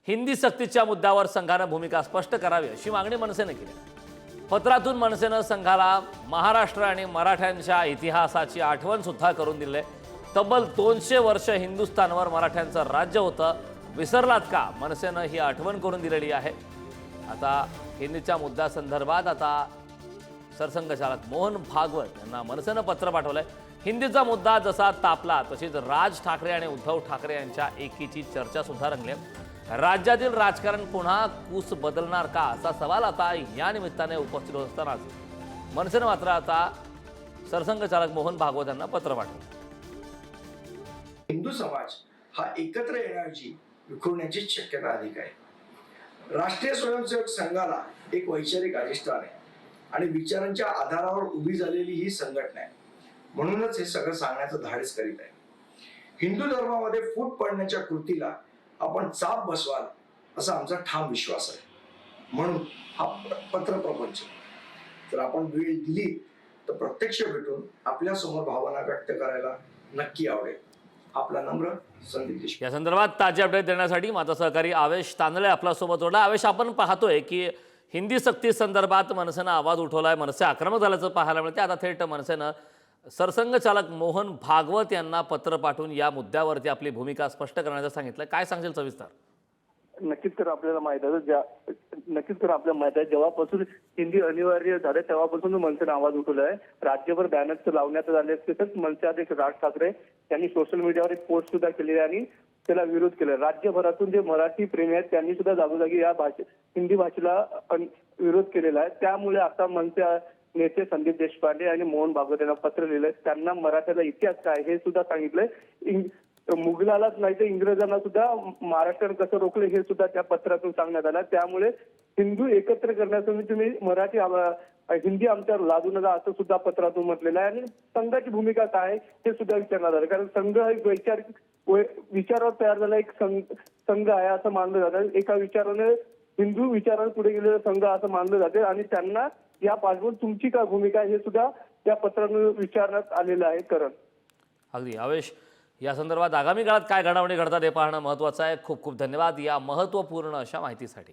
हिंदी सक्तीच्या मुद्द्यावर संघानं भूमिका स्पष्ट करावी अशी मागणी मनसेने केली। पत्रातून मनसेनं संघाला महाराष्ट्र आणि मराठ्यांच्या इतिहासाची आठवण सुद्धा करून दिली। तब्बल 200 वर्ष हिंदुस्थानवर मराठ्यांचं राज्य होतं, विसरलात का? मनसेनं ही आठवण करून दिलेली आहे। आता हिंदीच्या मुद्द्यासंदर्भात आता सरसंघचालक मोहन भागवत यांना मनसेनं पत्र पाठवलंय। हिंदीचा मुद्दा जसा तापला तशीच राज ठाकरे आणि उद्धव ठाकरे यांच्या एकीची चर्चा सुद्धा रंगली। राज्यातील राजकारण पुन्हा कूस बदलणार का असा सवाल आता या निमित्ताने उपस्थित होत असतानाच मनसेनं मात्र आता सरसंघचालक मोहन भागवत यांना पत्र पाठवलं। हिंदू समाज हा एकत्र येण्याची विखुरण्याची शक्यता अधिक आहे। राष्ट्रीय स्वयंसेवक संघाला एक वैचारिक अधिष्ठान आहे आणि विचारांच्या आधारावर उभी झालेली ही संघटना आहे, म्हणूनच हे सगळं सांगण्याचं धाडस करीत आहे। हिंदू धर्मामध्ये फूट पडण्याच्या कृतीला आपण चाप बसवाल असा आमचा ठाम विश्वास आहे। म्हणून हा पत्र प्रपंच जर आपण वेळ दिली तर प्रत्यक्ष भेटून आपल्या समोर भावना व्यक्त करायला नक्की आवडेल। आपला नम्र संदीप देशमुख। या संदर्भात ताजे अपडेट देण्यासाठी माझा सहकारी आवेश तांदळे आपल्यासोबत जोडला। आवेश, आपण पाहतोय की हिंदी सक्ती संदर्भात मनसेनं आवाज उठवलाय, मनसे आक्रमक झाल्याचं पाहायला मिळते। आता थेट मनसेनं सरसंघचालक मोहन भागवत यांना पत्र पाठवून या मुद्द्यावरती आपली भूमिका स्पष्ट करण्याचं सांगितलं। काय सांगेल सविस्तर? नक्कीच तर आपल्याला माहित आहे जेव्हापासून हिंदी अनिवार्य झाले तेव्हापासून मनसेने आवाज उठवलाय। राज्यभर बॅनर्स लावण्यात आले, तसंच मनसे अध्यक्ष राज ठाकरे यांनी सोशल मीडियावर एक पोस्ट सुद्धा केली आणि त्याला विरोध केला। राज्यभरातून जे मराठी प्रेमी आहेत त्यांनी सुद्धा जागोजागी या हिंदी भाषेला विरोध केलेला आहे। त्यामुळे आता मनसे नेते संदीप देशपांडे आणि मोहन भागवत यांना पत्र लिहिलंय। त्यांना मराठ्याचा इतिहास काय हे सुद्धा सांगितलंय। मुघलालाच नाही तर इंग्रजांना सुद्धा महाराष्ट्रानं कसं रोखलं हे सुद्धा त्या पत्रातून सांगण्यात आलं। त्यामुळे हिंदू एकत्र करण्यासाठी तुम्ही मराठी हिंदी आमच्यावर लादू नका असं सुद्धा पत्रातून म्हटलेलं आहे। आणि संघाची भूमिका काय हे सुद्धा विचारण्यात आलं, कारण संघ एक वैचारिक विचारावर तयार झाला एक संघ आहे असं मानलं जातं। एका विचाराने हिंदू विचाराने पुढे गेलेला संघ असं मानलं जाते आणि त्यांना या पाठवून तुमची काय भूमिका आहे हे सुद्धा त्या पत्रातून विचारण्यात आलेलं आहे। करण अगदी आवेश, या संदर्भात आगामी काळात काय घडामोडी घडतात हे पाहणं महत्त्वाचं आहे। खूप खूप धन्यवाद या महत्त्वपूर्ण अशा माहितीसाठी।